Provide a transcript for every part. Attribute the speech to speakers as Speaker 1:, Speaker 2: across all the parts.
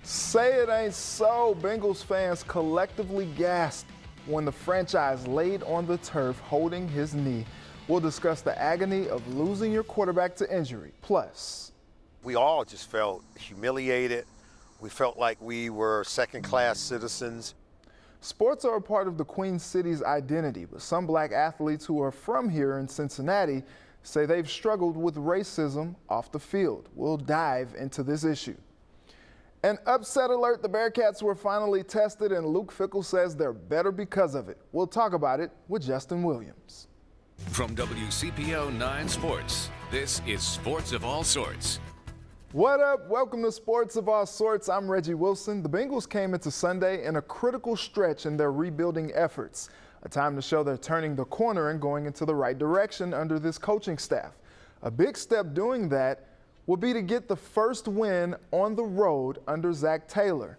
Speaker 1: Say it ain't so. Bengals fans collectively gasped when the franchise laid on the turf holding his knee. We'll discuss the agony of losing your quarterback to injury. Plus,
Speaker 2: we all just felt humiliated. We felt like we were second-class citizens.
Speaker 1: Sports are a part of the Queen City's identity, but some black athletes who are from here in Cincinnati say they've struggled with racism off the field. We'll dive into this issue. An upset alert, the Bearcats were finally tested, and Luke Fickell says they're better because of it. We'll talk about it with Justin Williams.
Speaker 3: From WCPO 9 Sports, this is Sports of All Sorts.
Speaker 1: What up? Welcome to Sports of All Sorts. I'm Reggie Wilson. The Bengals came into Sunday in a critical stretch in their rebuilding efforts, a time to show they're turning the corner and going into the right direction under this coaching staff. A big step doing that will be to get the first win on the road under Zac Taylor.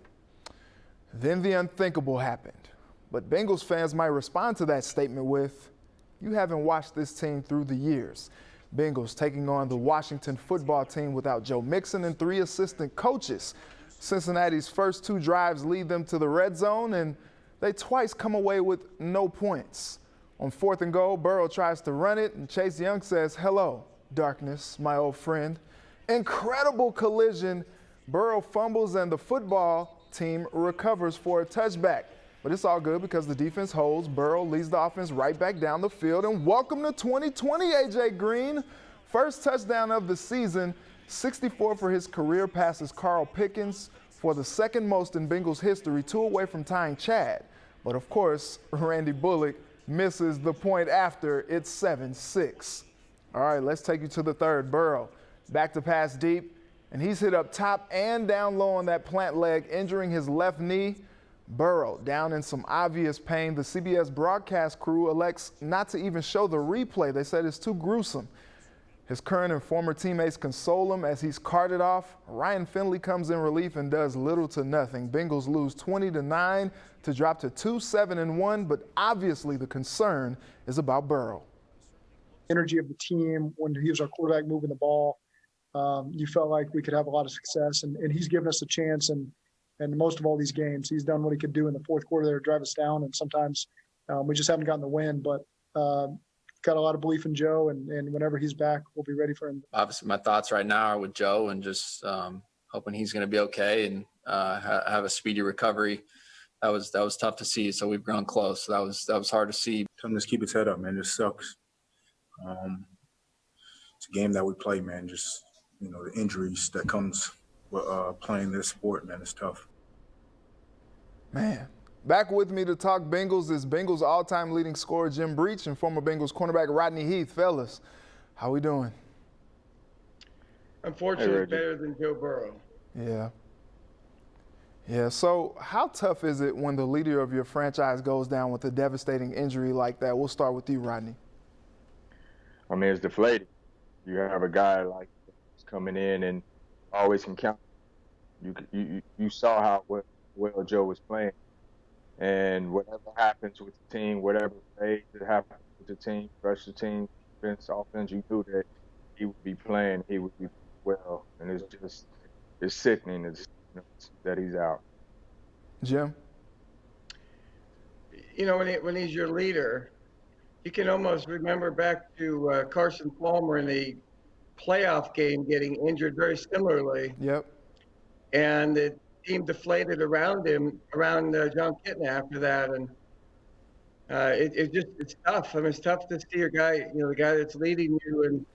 Speaker 1: Then the unthinkable happened. But Bengals fans might respond to that statement with, "You haven't watched this team through the years." Bengals taking on the Washington football team without Joe Mixon and 3 assistant coaches. Cincinnati's first 2 drives lead them to the red zone, and they twice come away with no points. On 4th and goal, Burrow tries to run it, and Chase Young says, "Hello, darkness, my old friend." Incredible collision. Burrow fumbles, and the football team recovers for a touchback. But it's all good because the defense holds. Burrow leads the offense right back down the field. And welcome to 2020, A.J. Green. First touchdown of the season, 64 for his career, passes Carl Pickens for the second most in Bengals history, 2 away from tying Chad. But of course, Randy Bullock misses the point after. It's 7-6. All right, let's take you to the third. Burrow back to pass deep, and he's hit up top and down low on that plant leg, injuring his left knee. Burrow down in some obvious pain. The CBS broadcast crew elects not to even show the replay. They said it's too gruesome. His current and former teammates console him as he's carted off. Ryan Finley comes in relief and does little to nothing. Bengals lose 20-9 to drop to 2-7-1, but obviously the concern is about Burrow.
Speaker 4: Energy of the team when he was our quarterback moving the ball. You felt like we could have a lot of success, and he's given us a chance. And most of all these games, he's done what he could do in the fourth quarter there to drive us down. And sometimes we just haven't gotten the win. But got a lot of belief in Joe, and whenever he's back, we'll be ready for him.
Speaker 5: Obviously, my thoughts right now are with Joe and just hoping he's going to be okay and have a speedy recovery. That was tough to see. So we've grown close. So that was hard to see.
Speaker 6: Tell him just keep his head up, man. It sucks. It's a game that we play, man. Just the injuries that comes with playing this sport, man, it's tough.
Speaker 1: Man, back with me to talk Bengals is Bengals all-time leading scorer Jim Breach and former Bengals cornerback Rodney Heath. Fellas, how we doing?
Speaker 7: Unfortunately, better than Joe Burrow.
Speaker 1: Yeah, so how tough is it when the leader of your franchise goes down with a devastating injury like that? We'll start with you, Rodney.
Speaker 8: I mean, it's deflating. You have a guy like coming in and always can count. You saw how well Joe was playing, and whatever happens with the team, whatever phase that happens with the team, special team, defense, offense, you knew that he would be playing, he would be well, and it's sickening that he's out.
Speaker 1: Jim?
Speaker 7: When he's your leader, you can almost remember back to Carson Palmer in the playoff game getting injured very similarly.
Speaker 1: Yep.
Speaker 7: And the team deflated around him, around John Kitna after that. And it's tough. I mean, it's tough to see your guy, the guy that's leading you, and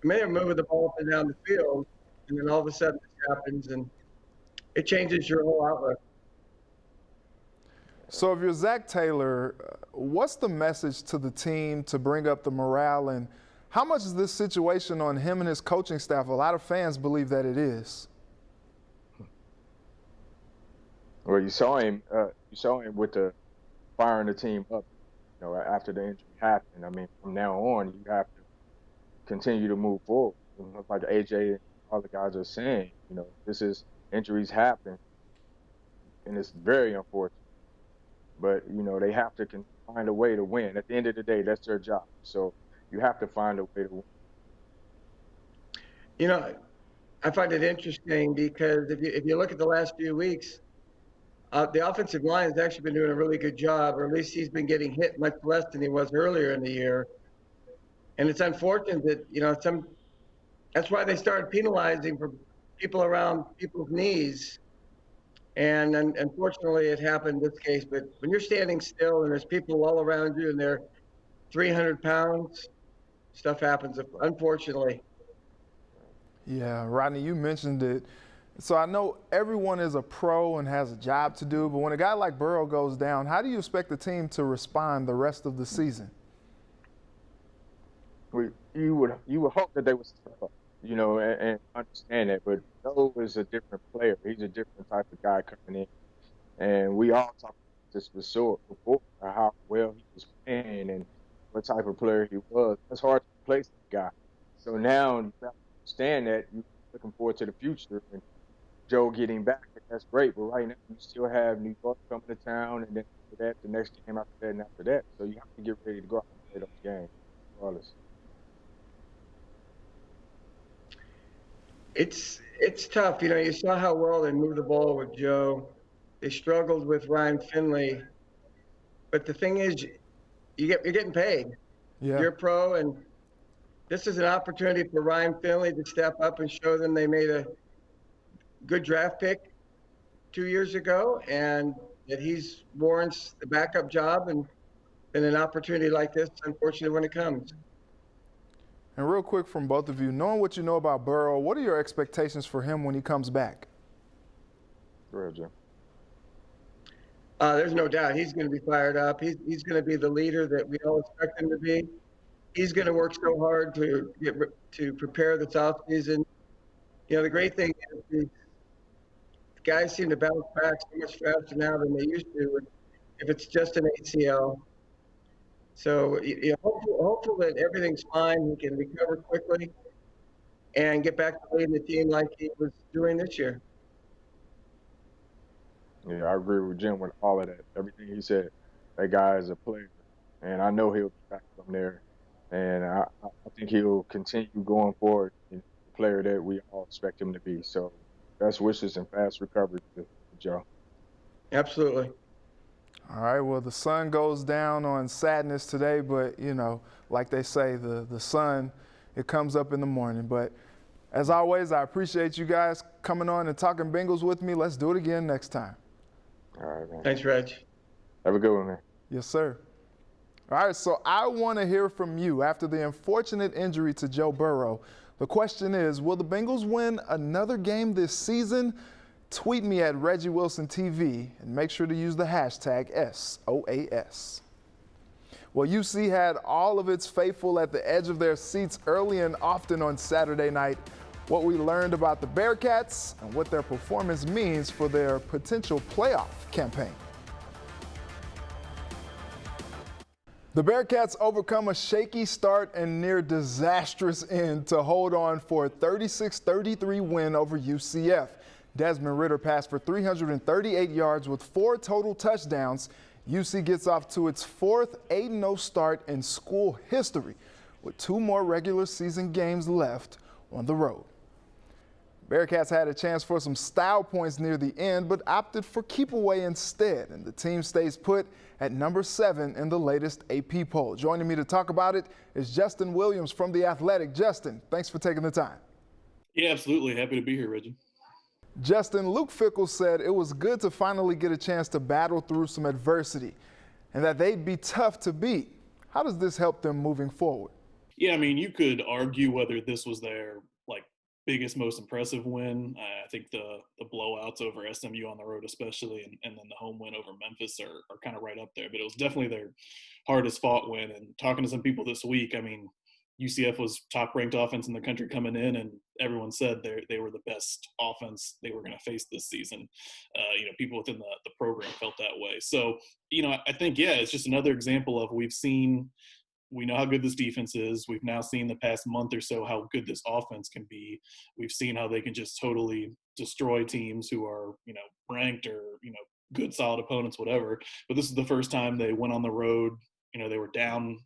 Speaker 7: a minute moving the ball up and down the field, and then all of a sudden this happens, and it changes your whole outlook.
Speaker 1: So if you're Zac Taylor, what's the message to the team to bring up the morale, and how much is this situation on him and his coaching staff? A lot of fans believe that it is.
Speaker 8: Well, you saw him with the firing the team up, after the injury happened. I mean, from now on, you have to continue to move forward. Like AJ and all the guys are saying, injuries happen, and it's very unfortunate. But, they have to find a way to win. At the end of the day, that's their job. So you have to find a way to win.
Speaker 7: I find it interesting because if you look at the last few weeks, the offensive line has actually been doing a really good job, or at least he's been getting hit much less than he was earlier in the year. And it's unfortunate that, that's why they started penalizing for people around people's knees. And unfortunately, it happened in this case. But when you're standing still and there's people all around you and they're 300 pounds, stuff happens, unfortunately.
Speaker 1: Yeah, Rodney, you mentioned it. So I know everyone is a pro and has a job to do, but when a guy like Burrow goes down, how do you expect the team to respond the rest of the season?
Speaker 8: You would hope that they would step up, and understand that. But Joe is a different player. He's a different type of guy coming in, and we all talked about this before how well he was playing and what type of player he was. It's hard to replace the guy. So now you have to understand that you're looking forward to the future and Joe getting back. That's great, but right now you still have New York coming to town, and then after that, the next game after that, and after that. So you have to get ready to go out and play those games, regardless.
Speaker 7: It's tough. You saw how well they moved the ball with Joe. They struggled with Ryan Finley. But the thing is, you're getting paid.
Speaker 1: Yeah.
Speaker 7: You're a pro, and this is an opportunity for Ryan Finley to step up and show them they made a good draft pick 2 years ago, and that he's warrants the backup job and an opportunity like this, unfortunately, when it comes.
Speaker 1: And real quick from both of you, knowing what you know about Burrow, what are your expectations for him when he comes back?
Speaker 8: Go ahead, Jim.
Speaker 7: There's no doubt he's going to be fired up. He's going to be the leader that we all expect him to be. He's going to work so hard to prepare this offseason. The great thing is the guys seem to bounce back so much faster now than they used to if it's just an ACL. So hopeful that everything's fine. He can recover quickly and get back to leading the team like he was doing this year.
Speaker 8: Yeah, I agree with Jim with all of that. Everything he said. That guy is a player, and I know he'll be back from there. And I think he'll continue going forward, the player that we all expect him to be. So best wishes and fast recovery to Joe.
Speaker 7: Absolutely.
Speaker 1: All right, well, the sun goes down on sadness today, but, like they say, the sun, it comes up in the morning. But as always, I appreciate you guys coming on and talking Bengals with me. Let's do it again next time.
Speaker 8: All right, man.
Speaker 7: Thanks, Reg.
Speaker 8: Have a good one, man.
Speaker 1: Yes, sir. All right, so I want to hear from you after the unfortunate injury to Joe Burrow. The question is, will the Bengals win another game this season? Tweet me at Reggie Wilson TV and make sure to use the hashtag SOAS. Well, UC had all of its faithful at the edge of their seats early and often on Saturday night. What we learned about the Bearcats and what their performance means for their potential playoff campaign. The Bearcats overcome a shaky start and near disastrous end to hold on for a 36-33 win over UCF. Desmond Ridder passed for 338 yards with 4 total touchdowns. UC gets off to its 4th 8-0 start in school history with 2 more regular season games left on the road. Bearcats had a chance for some style points near the end, but opted for keep away instead, and the team stays put at number 7 in the latest AP poll. Joining me to talk about it is Justin Williams from The Athletic. Justin, thanks for taking the time.
Speaker 9: Yeah, absolutely. Happy to be here, Reggie.
Speaker 1: Justin, Luke Fickell said it was good to finally get a chance to battle through some adversity and that they'd be tough to beat. How does this help them moving forward?
Speaker 9: Yeah, I mean, you could argue whether this was their biggest, most impressive win. I think the blowouts over SMU on the road especially, and then the home win over Memphis are kind of right up there. But it was definitely their hardest fought win. And talking to some people this week, I mean, UCF was top-ranked offense in the country coming in, and everyone said they were the best offense they were going to face this season. People within the program felt that way. So, I think, it's just another example of we know how good this defense is. We've now seen the past month or so how good this offense can be. We've seen how they can just totally destroy teams who are, ranked or, good, solid opponents, whatever. But this is the first time they went on the road. They were down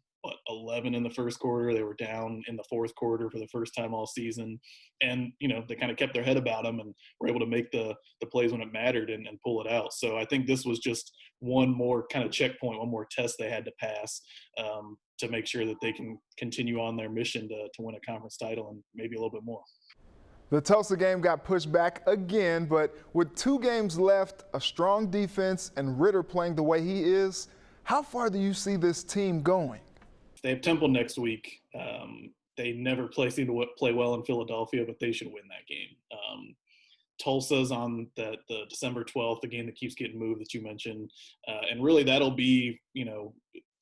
Speaker 9: 11 in the first quarter. They were down in the fourth quarter for the first time all season. And, they kind of kept their head about them and were able to make the plays when it mattered and pull it out. So I think this was just one more kind of checkpoint, one more test they had to pass to make sure that they can continue on their mission to win a conference title and maybe a little bit more.
Speaker 1: The Tulsa game got pushed back again, but with 2 games left, a strong defense, and Ritter playing the way he is, how far do you see this team going?
Speaker 9: They have Temple next week. They never seem to play well in Philadelphia, but they should win that game. Tulsa's on the December 12th, the game that keeps getting moved that you mentioned. And really that'll be,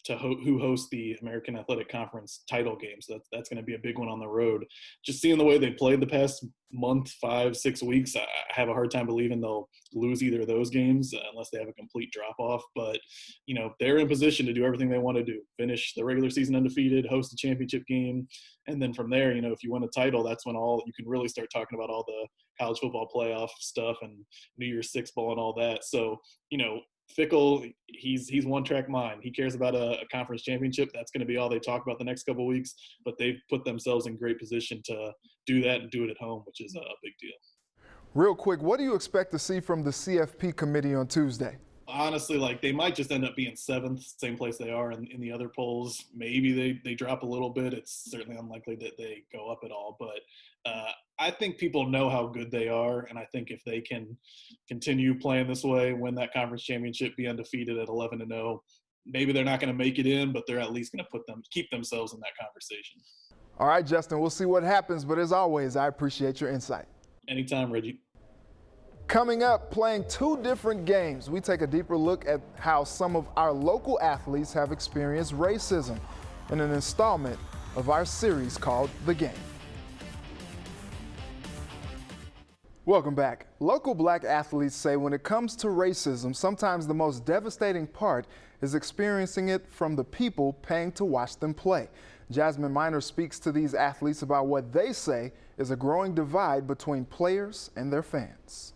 Speaker 9: who hosts the American Athletic Conference title game. So that's going to be a big one on the road. Just seeing the way they played the past month, 5-6 weeks, I have a hard time believing they'll lose either of those games unless they have a complete drop-off. But, they're in position to do everything they want to do, finish the regular season undefeated, host a championship game. And then from there, if you win a title, that's when you can really start talking about all the college football playoff stuff and New Year's Six Bowl and all that. So, Fickell, he's one-track mind. He cares about a conference championship. That's going to be all they talk about the next couple of weeks. But they've put themselves in great position to do that and do it at home, which is a big deal.
Speaker 1: Real quick, what do you expect to see from the CFP committee on Tuesday?
Speaker 9: Honestly, they might just end up being 7th, same place they are in the other polls. Maybe they drop a little bit. It's certainly unlikely that they go up at all. But I think people know how good they are, and I think if they can continue playing this way, win that conference championship, be undefeated at 11-0, maybe they're not going to make it in, but they're at least going to keep themselves in that conversation.
Speaker 1: All right, Justin, we'll see what happens. But as always, I appreciate your insight.
Speaker 9: Anytime, Reggie.
Speaker 1: Coming up, playing 2 different games, we take a deeper look at how some of our local athletes have experienced racism in an installment of our series called The Game. Welcome back. Local black athletes say when it comes to racism, sometimes the most devastating part is experiencing it from the people paying to watch them play. Jasmine Miner speaks to these athletes about what they say is a growing divide between players and their fans.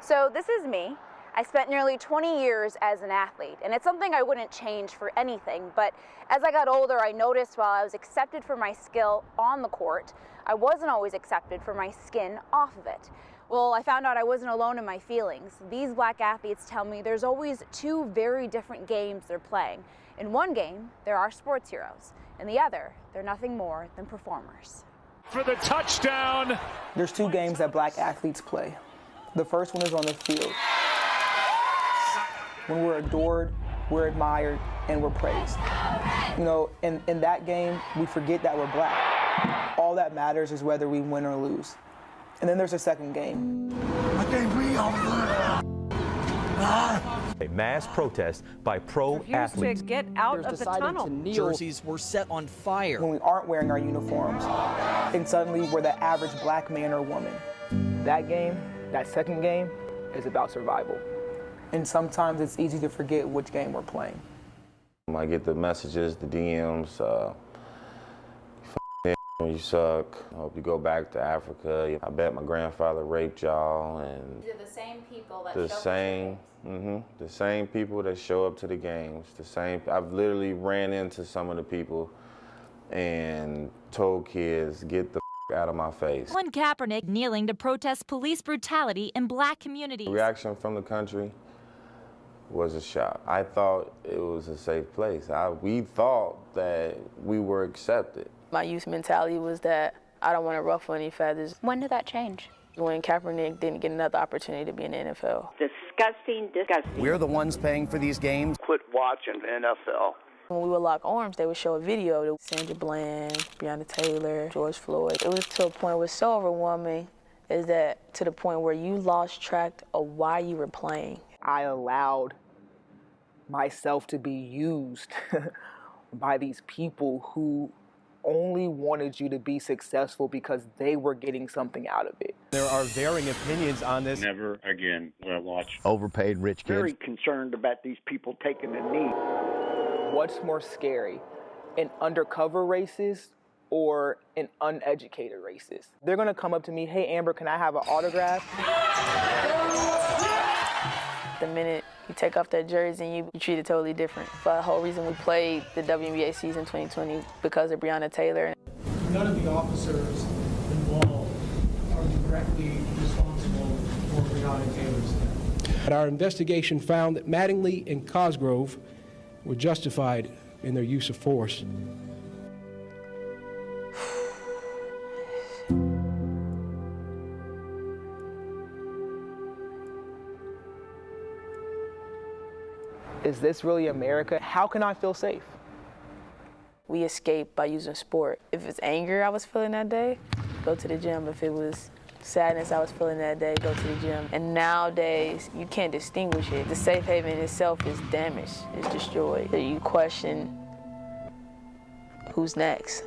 Speaker 10: So this is me. I spent nearly 20 years as an athlete, and it's something I wouldn't change for anything. But as I got older, I noticed while I was accepted for my skill on the court, I wasn't always accepted for my skin off of it. Well, I found out I wasn't alone in my feelings. These black athletes tell me there's always 2 very different games they're playing. In one game, there are sports heroes. In the other, they're nothing more than performers.
Speaker 11: For the touchdown!
Speaker 12: There's 2 games that black athletes play. The first one is on the field. When we're adored, we're admired, and we're praised. In that game, we forget that we're black. All that matters is whether we win or lose. And then there's a second game.
Speaker 11: A mass protest by pro athletes.
Speaker 13: To get out of the tunnel.
Speaker 14: Jerseys were set on fire.
Speaker 12: When we aren't wearing our uniforms, and suddenly we're the average black man or woman. That game, that second game, is about survival. And sometimes it's easy to forget which game we're playing.
Speaker 15: I get the messages, the DMs, you suck, I hope you go back to Africa. I bet my grandfather raped y'all. And
Speaker 10: These are the same people that
Speaker 15: the same people that show up to the games. I've literally ran into some of the people and told kids, get the out of my face.
Speaker 16: Colin Kaepernick kneeling to protest police brutality in black communities.
Speaker 15: The reaction from the country was a shock. I thought it was a safe place. We thought that we were accepted.
Speaker 17: My youth mentality was that I don't want to ruffle any feathers.
Speaker 10: When did that change?
Speaker 17: When Kaepernick didn't get another opportunity to be in the NFL.
Speaker 13: Disgusting.
Speaker 14: We're the ones paying for these games.
Speaker 18: Quit watching NFL.
Speaker 17: When we would lock arms, they would show a video of Sandra Bland, Breonna Taylor, George Floyd. It was to a point where so overwhelming is that to the point where you lost track of why you were playing.
Speaker 12: I allowed myself to be used by these people who only wanted you to be successful because they were getting something out of it.
Speaker 11: There are varying opinions on this.
Speaker 18: Never again will I watch.
Speaker 11: Overpaid rich kids.
Speaker 18: Very concerned about these people taking a knee.
Speaker 12: What's more scary, an undercover racist or an uneducated racist? They're gonna come up to me, hey Amber, can I have an autograph?
Speaker 17: The minute You take off that jersey and you treat it totally different. But the whole reason we played the WNBA season 2020 because of Breonna Taylor.
Speaker 19: None of the officers involved are directly responsible for Breonna Taylor's death. But our investigation found that Mattingly and Cosgrove were justified in their use of force.
Speaker 12: Is this really America? How can I feel safe?
Speaker 17: We escape by using sport. If it's anger I was feeling that day, go to the gym. If it was sadness I was feeling that day, go to the gym. And nowadays, you can't distinguish it. The safe haven itself is damaged, it's destroyed. So you question who's next.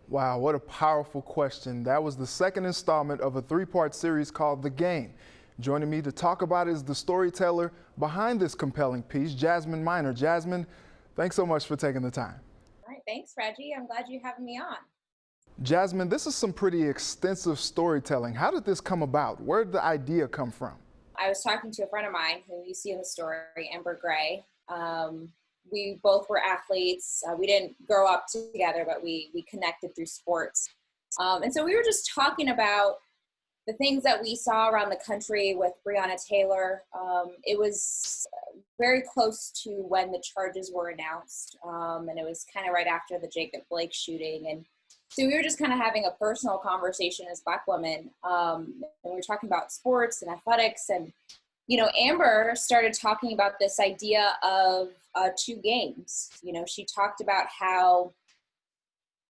Speaker 1: Wow, what a powerful question. That was the second installment of a three-part series called The Game. Joining me to talk about it is the storyteller behind this compelling piece, Jasmine Miner. Jasmine, thanks so much for taking the time.
Speaker 20: All right, thanks, Reggie. I'm glad you're having me on.
Speaker 1: Jasmine, this is some pretty extensive storytelling. How did this come about? Where did the idea come from?
Speaker 20: I was talking to a friend of mine who you see in the story, Amber Gray. We both were athletes. We didn't grow up together, but we connected through sports. And so we were just talking about the things that we saw around the country with Breonna Taylor. It was very close to when the charges were announced, and it was kind of right after the Jacob Blake shooting. And so we were just kind of having a personal conversation as Black women, and we were talking about sports and athletics. And, you know, Amber started talking about this idea of 2 games. You know, she talked about how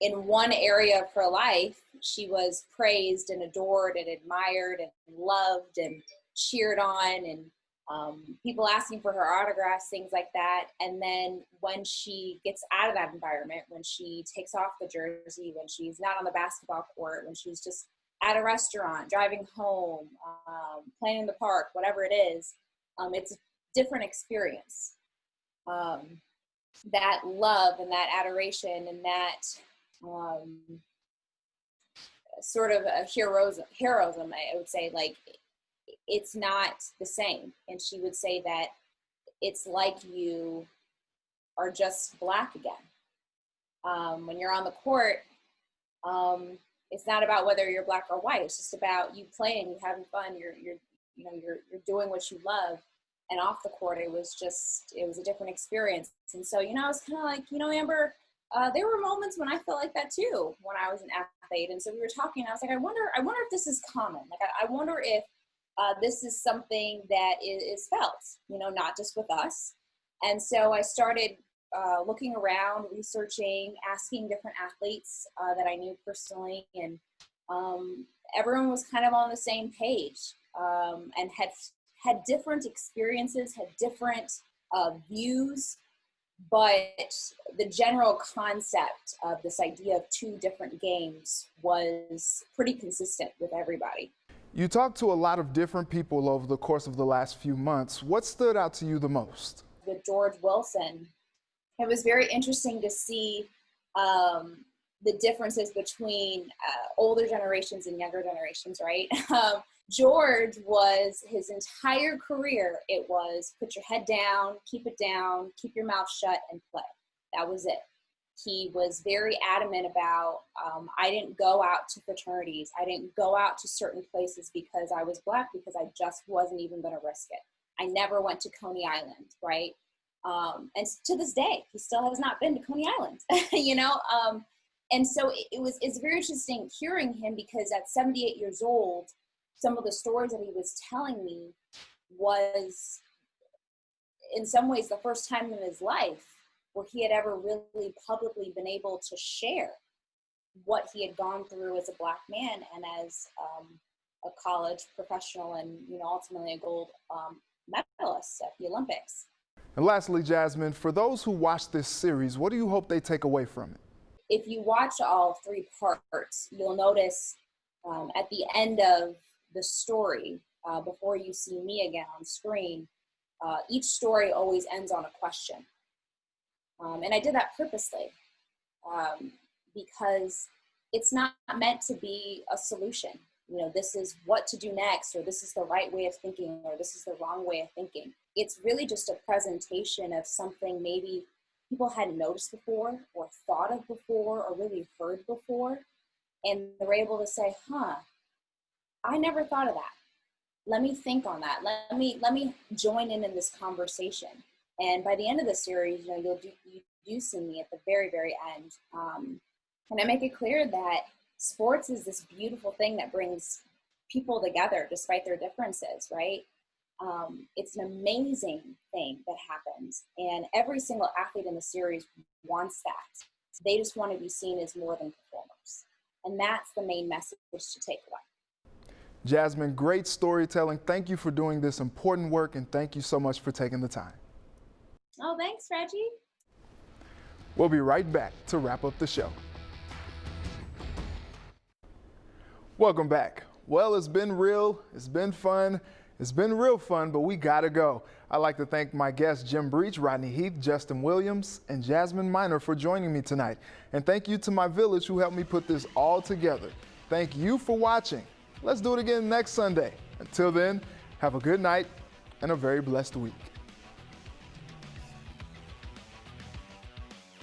Speaker 20: in one area of her life, she was praised and adored and admired and loved and cheered on, and people asking for her autographs, things like that. And then when she gets out of that environment, when she takes off the jersey, when she's not on the basketball court, when she's just at a restaurant, driving home, playing in the park, whatever it is, it's a different experience. That love and that adoration and that sort of a heroism, I would say, like, it's not the same. And she would say that it's like you are just Black again. When you're on the court, it's not about whether you're Black or white. It's just about you playing, you having fun, you're doing what you love. And off the court, it was a different experience. And so, you know, I was kind of like, you know, Amber, there were moments when I felt like that too, when I was an athlete. And so we were talking, and I was like, I wonder if this is common. Like, I wonder if this is something that is felt, you know, not just with us. And so I started looking around, researching, asking different athletes that I knew personally. And everyone was kind of on the same page, and had different experiences, had different views. But the general concept of this idea of 2 different games was pretty consistent with everybody.
Speaker 1: You talked to a lot of different people over the course of the last few months. What stood out to you the most?
Speaker 20: With George Wilson, it was very interesting to see the differences between older generations and younger generations, right? George was, his entire career, it was put your head down, keep your mouth shut, and play. That was it. He was very adamant about, I didn't go out to fraternities. I didn't go out to certain places because I was Black, because I just wasn't even going to risk it. I never went to Coney Island, right? And to this day, he still has not been to Coney Island, you know? And so it's very interesting hearing him, because at 78 years old, some of the stories that he was telling me was, in some ways, the first time in his life where he had ever really publicly been able to share what he had gone through as a Black man and as a college professional, and, you know, ultimately a gold medalist at the Olympics.
Speaker 1: And lastly, Jasmine, for those who watch this series, what do you hope they take away from it?
Speaker 20: If you watch all 3 parts, you'll notice at the end of the story, before you see me again on screen, each story always ends on a question. And I did that purposely, because it's not meant to be a solution. this is what to do next, or this is the right way of thinking, or this is the wrong way of thinking. It's really just a presentation of something maybe people hadn't noticed before, or thought of before, or really heard before. And they're able to say, I never thought of that. Let me think on that. Let me join in this conversation. And by the end of the series, you do see me at the very, very end. And I make it clear that sports is this beautiful thing that brings people together despite their differences, right? It's an amazing thing that happens. And every single athlete in the series wants that. They just want to be seen as more than performers. And that's the main message to take away.
Speaker 1: Jasmine, great storytelling. Thank you for doing this important work, and thank you so much for taking the time.
Speaker 20: Oh, thanks, Reggie.
Speaker 1: We'll be right back to wrap up the show. Welcome back. Well, it's been real, it's been fun, it's been real fun, but we gotta go. I'd like to thank my guests Jim Breach, Rodney Heath, Justin Williams, and Jasmine Miner for joining me tonight. And thank you to my village who helped me put this all together. Thank you for watching. Let's do it again next Sunday. Until then, have a good night and a very blessed week.